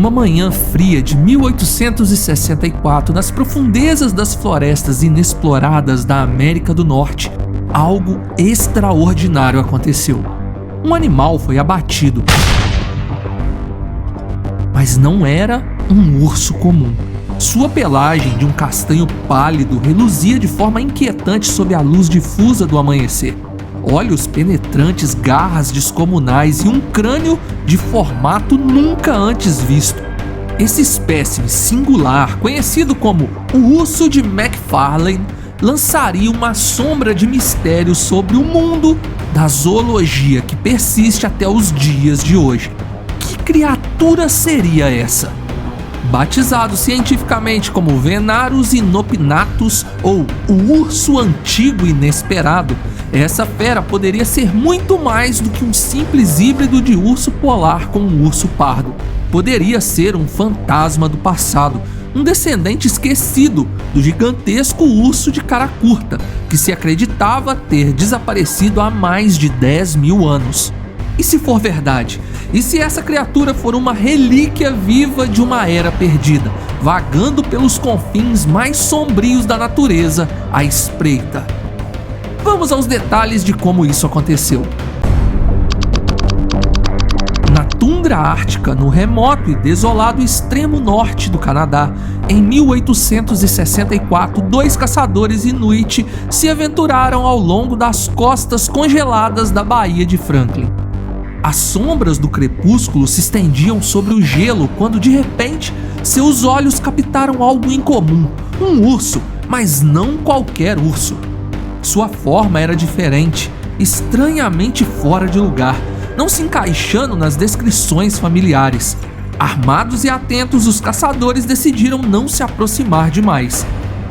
numa manhã fria de 1864, nas profundezas das florestas inexploradas da América do Norte, algo extraordinário aconteceu. Um animal foi abatido. Mas não era um urso comum. Sua pelagem de um castanho pálido reluzia de forma inquietante sob a luz difusa do amanhecer. Olhos penetrantes, garras descomunais e um crânio de formato nunca antes visto. Esse espécime singular, conhecido como o urso de McFarlane, lançaria uma sombra de mistério sobre o mundo da zoologia que persiste até os dias de hoje. Que criatura seria essa? Batizado cientificamente como Venarus inopinatus ou o urso antigo inesperado, essa fera poderia ser muito mais do que um simples híbrido de urso polar com um urso pardo. Poderia ser um fantasma do passado, um descendente esquecido do gigantesco urso de cara curta, que se acreditava ter desaparecido há mais de 10.000 anos. E se for verdade? E se essa criatura for uma relíquia viva de uma era perdida, vagando pelos confins mais sombrios da natureza à espreita? Vamos aos detalhes de como isso aconteceu. Na tundra ártica, no remoto e desolado extremo norte do Canadá, em 1864, 2 caçadores inuit se aventuraram ao longo das costas congeladas da Baía de Franklin. As sombras do crepúsculo se estendiam sobre o gelo quando, de repente, seus olhos captaram algo incomum: um urso, mas não qualquer urso. Sua forma era diferente, estranhamente fora de lugar, não se encaixando nas descrições familiares. Armados e atentos, os caçadores decidiram não se aproximar demais.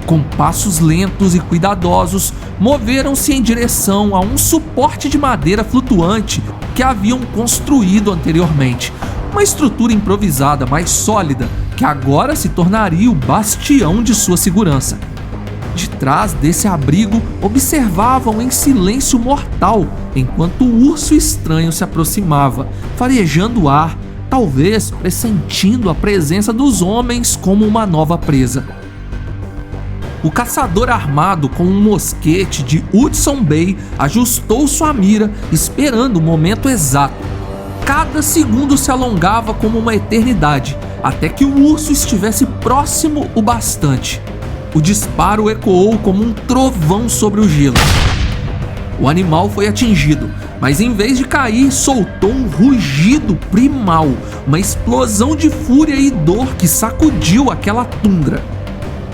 Com passos lentos e cuidadosos, moveram-se em direção a um suporte de madeira flutuante que haviam construído anteriormente. Uma estrutura improvisada mais sólida, que agora se tornaria o bastião de sua segurança. De trás desse abrigo, observavam em silêncio mortal, enquanto o urso estranho se aproximava, farejando o ar, talvez pressentindo a presença dos homens como uma nova presa. O caçador, armado com um mosquete de Hudson Bay, ajustou sua mira, esperando o momento exato. Cada segundo se alongava como uma eternidade, até que o urso estivesse próximo o bastante. O disparo ecoou como um trovão sobre o gelo. O animal foi atingido, mas em vez de cair, soltou um rugido primal, uma explosão de fúria e dor que sacudiu aquela tundra.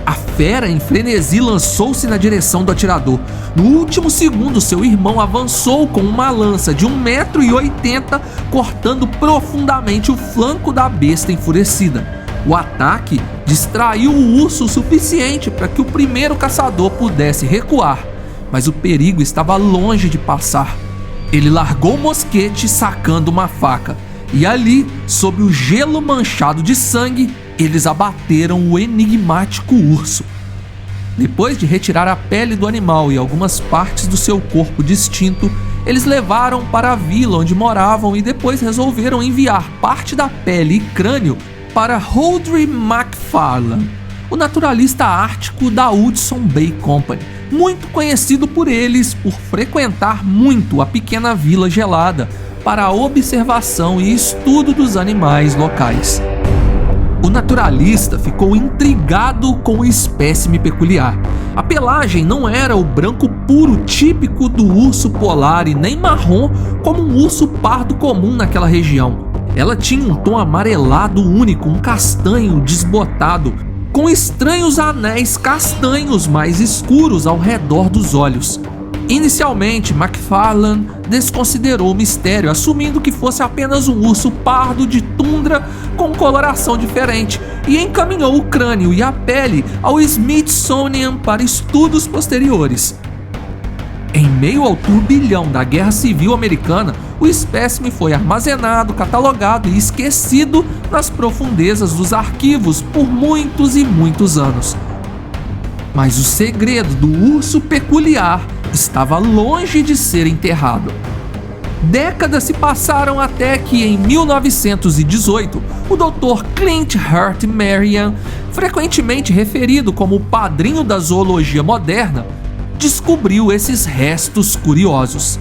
A fera, em frenesi, lançou-se na direção do atirador. No último segundo, seu irmão avançou com uma lança de 1,80 m, cortando profundamente o flanco da besta enfurecida. O ataque distraiu o urso o suficiente para que o primeiro caçador pudesse recuar, mas o perigo estava longe de passar. Ele largou o mosquete, sacando uma faca, e ali, sob o gelo manchado de sangue, eles abateram o enigmático urso. Depois de retirar a pele do animal e algumas partes do seu corpo distinto, eles levaram para a vila onde moravam e depois resolveram enviar parte da pele e crânio para Holdry McFarlane, o naturalista ártico da Hudson Bay Company, muito conhecido por eles por frequentar muito a pequena vila gelada para a observação e estudo dos animais locais. O naturalista ficou intrigado com o espécime peculiar. A pelagem não era o branco puro típico do urso polar e nem marrom como um urso pardo comum naquela região. Ela tinha um tom amarelado único, um castanho desbotado, com estranhos anéis castanhos mais escuros ao redor dos olhos. Inicialmente, McFarlane desconsiderou o mistério, assumindo que fosse apenas um urso pardo de tundra com coloração diferente, e encaminhou o crânio e a pele ao Smithsonian para estudos posteriores. Em meio ao turbilhão da Guerra Civil Americana, o espécime foi armazenado, catalogado e esquecido nas profundezas dos arquivos por muitos e muitos anos. Mas o segredo do urso peculiar estava longe de ser enterrado. Décadas se passaram até que, em 1918, o Dr. Clint Hurt Merriam, frequentemente referido como o padrinho da zoologia moderna, descobriu esses restos curiosos.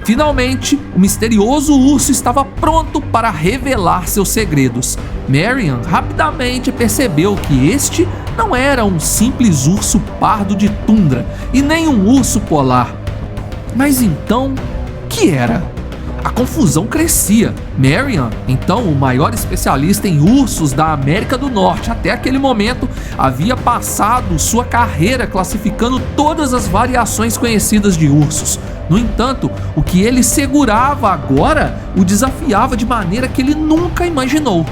Finalmente, o misterioso urso estava pronto para revelar seus segredos. Merriam rapidamente percebeu que este não era um simples urso pardo de tundra e nem um urso polar. Mas então, o que era? A confusão crescia. Merriam, então o maior especialista em ursos da América do Norte até aquele momento, havia passado sua carreira classificando todas as variações conhecidas de ursos. No entanto, o que ele segurava agora o desafiava de maneira que ele nunca imaginou.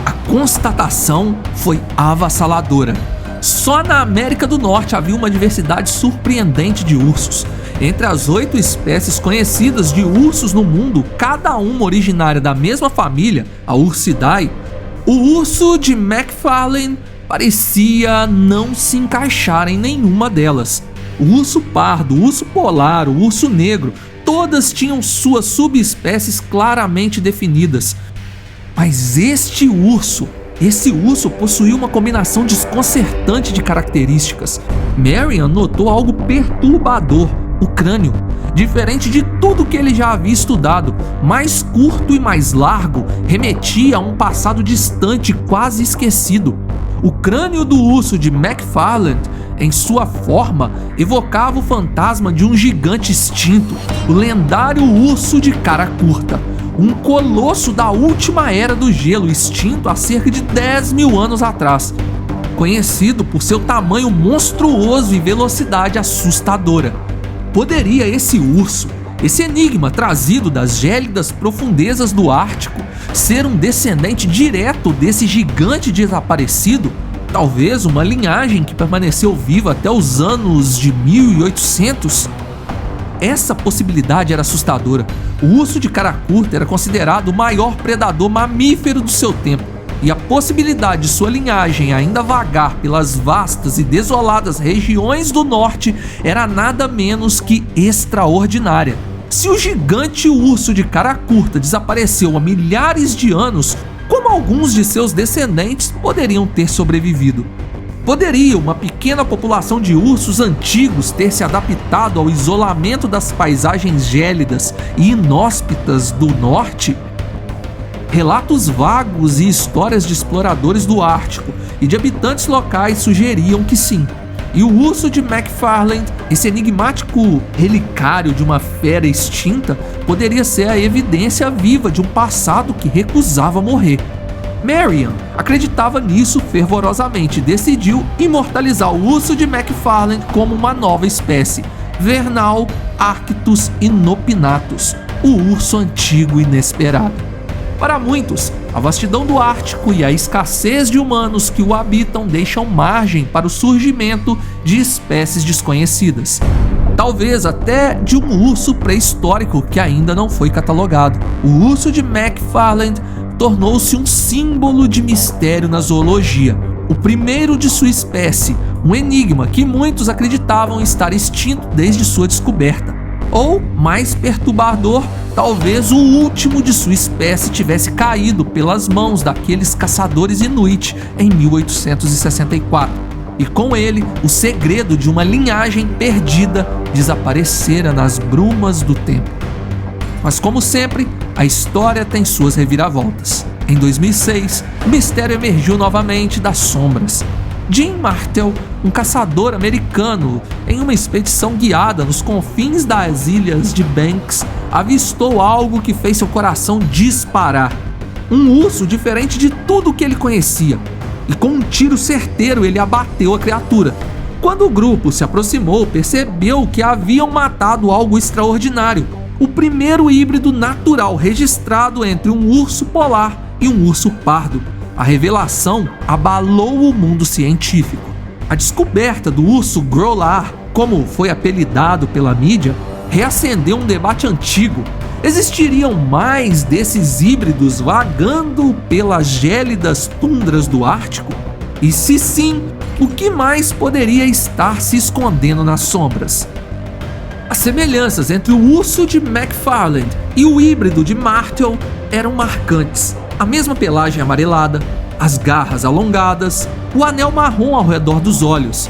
A constatação foi avassaladora. Só na América do Norte havia uma diversidade surpreendente de ursos. Entre as 8 espécies conhecidas de ursos no mundo, cada uma originária da mesma família, a Ursidae, o urso de McFarlane parecia não se encaixar em nenhuma delas. O urso pardo, o urso polar, o urso negro, todas tinham suas subespécies claramente definidas. Mas esse urso possuía uma combinação desconcertante de características. Merriam notou algo perturbador: o crânio. Diferente de tudo que ele já havia estudado, mais curto e mais largo, remetia a um passado distante, quase esquecido. O crânio do urso de McFarlane, em sua forma, evocava o fantasma de um gigante extinto, o lendário urso de cara curta, um colosso da última era do gelo, extinto há cerca de 10 mil anos atrás, conhecido por seu tamanho monstruoso e velocidade assustadora. Poderia esse urso, esse enigma trazido das gélidas profundezas do Ártico, ser um descendente direto desse gigante desaparecido? Talvez uma linhagem que permaneceu viva até os anos de 1800? Essa possibilidade era assustadora. O urso de cara curta era considerado o maior predador mamífero do seu tempo, e a possibilidade de sua linhagem ainda vagar pelas vastas e desoladas regiões do norte era nada menos que extraordinária. Se o gigante urso de cara curta desapareceu há milhares de anos, como alguns de seus descendentes poderiam ter sobrevivido? Poderia uma pequena população de ursos antigos ter se adaptado ao isolamento das paisagens gélidas e inóspitas do norte? Relatos vagos e histórias de exploradores do Ártico e de habitantes locais sugeriam que sim. E o urso de McFarlane, esse enigmático relicário de uma fera extinta, poderia ser a evidência viva de um passado que recusava morrer. Merriam acreditava nisso fervorosamente e decidiu imortalizar o urso de McFarlane como uma nova espécie, Vernal Arctos inopinatus, o urso antigo inesperado. Para muitos, a vastidão do Ártico e a escassez de humanos que o habitam deixam margem para o surgimento de espécies desconhecidas. Talvez até de um urso pré-histórico que ainda não foi catalogado. O urso de McFarlane tornou-se um símbolo de mistério na zoologia. O primeiro de sua espécie, um enigma que muitos acreditavam estar extinto desde sua descoberta. Ou, mais perturbador, talvez o último de sua espécie tivesse caído pelas mãos daqueles caçadores Inuit em 1864. E com ele, o segredo de uma linhagem perdida desaparecera nas brumas do tempo. Mas como sempre, a história tem suas reviravoltas. Em 2006, o mistério emergiu novamente das sombras. Jim Martell, um caçador americano, em uma expedição guiada nos confins das ilhas de Banks, avistou algo que fez seu coração disparar. Um urso diferente de tudo que ele conhecia. E com um tiro certeiro ele abateu a criatura. Quando o grupo se aproximou, percebeu que haviam matado algo extraordinário. O primeiro híbrido natural registrado entre um urso polar e um urso pardo. A revelação abalou o mundo científico. A descoberta do urso Growlar, como foi apelidado pela mídia, reacendeu um debate antigo. Existiriam mais desses híbridos vagando pelas gélidas tundras do Ártico? E se sim, o que mais poderia estar se escondendo nas sombras? As semelhanças entre o urso de McFarland e o híbrido de Martel eram marcantes. A mesma pelagem amarelada, as garras alongadas, o anel marrom ao redor dos olhos.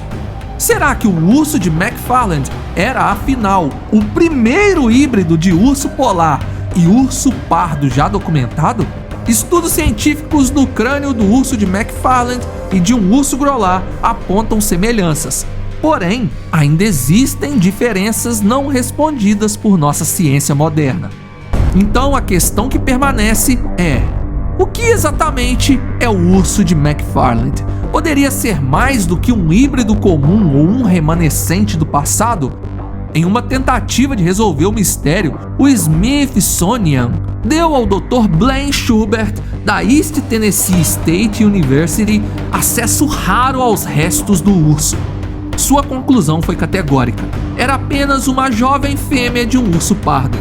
Será que o urso de McFarland era, afinal, o primeiro híbrido de urso polar e urso pardo já documentado? Estudos científicos no crânio do urso de McFarland e de um urso grolar apontam semelhanças. Porém, ainda existem diferenças não respondidas por nossa ciência moderna. Então a questão que permanece é: o que exatamente é o urso de McFarland? Poderia ser mais do que um híbrido comum ou um remanescente do passado? Em uma tentativa de resolver o mistério, o Smithsonian deu ao Dr. Blaine Schubert, da East Tennessee State University, acesso raro aos restos do urso. Sua conclusão foi categórica: era apenas uma jovem fêmea de um urso pardo.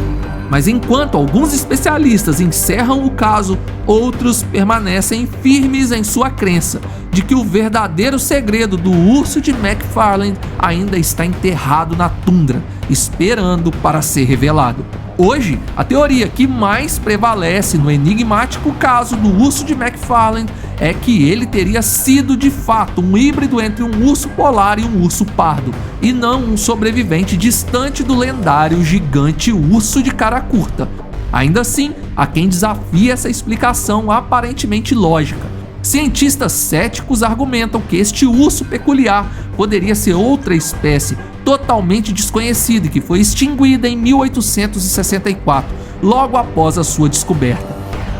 Mas enquanto alguns especialistas encerram o caso, outros permanecem firmes em sua crença de que o verdadeiro segredo do urso de McFarland ainda está enterrado na tundra, esperando para ser revelado. Hoje, a teoria que mais prevalece no enigmático caso do urso de McFarland é que ele teria sido de fato um híbrido entre um urso polar e um urso pardo, e não um sobrevivente distante do lendário gigante urso de cara curta. Ainda assim, há quem desafie essa explicação aparentemente lógica. Cientistas céticos argumentam que este urso peculiar poderia ser outra espécie totalmente desconhecida e que foi extinguida em 1864, logo após a sua descoberta.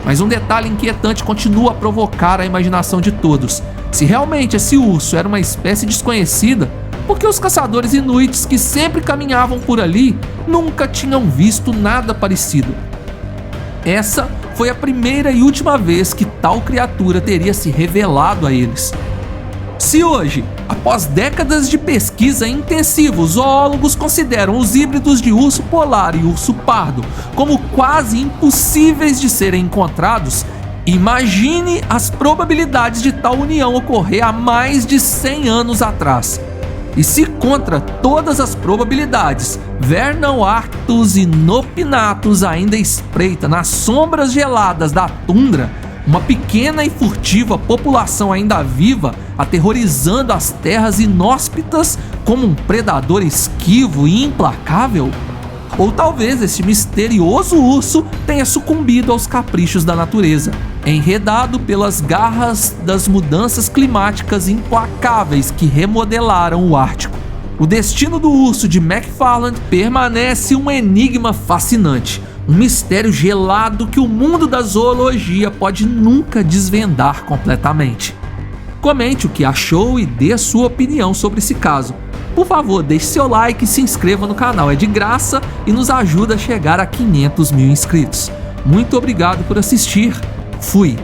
Mas um detalhe inquietante continua a provocar a imaginação de todos. Se realmente esse urso era uma espécie desconhecida, por que os caçadores inuits que sempre caminhavam por ali nunca tinham visto nada parecido? Essa foi a primeira e última vez que tal criatura teria se revelado a eles. Se hoje, após décadas de pesquisa intensiva, os zoólogos consideram os híbridos de urso polar e urso pardo como quase impossíveis de serem encontrados, imagine as probabilidades de tal união ocorrer há mais de 100 anos atrás. E se contra todas as probabilidades, Vernal Arctos inopinatus ainda espreita nas sombras geladas da tundra, uma pequena e furtiva população ainda viva, aterrorizando as terras inóspitas como um predador esquivo e implacável? Ou talvez este misterioso urso tenha sucumbido aos caprichos da natureza, enredado pelas garras das mudanças climáticas implacáveis que remodelaram o Ártico. O destino do urso de McFarland permanece um enigma fascinante, um mistério gelado que o mundo da zoologia pode nunca desvendar completamente. Comente o que achou e dê a sua opinião sobre esse caso. Por favor, deixe seu like e se inscreva no canal, é de graça e nos ajuda a chegar a 500 mil inscritos. Muito obrigado por assistir. Fui!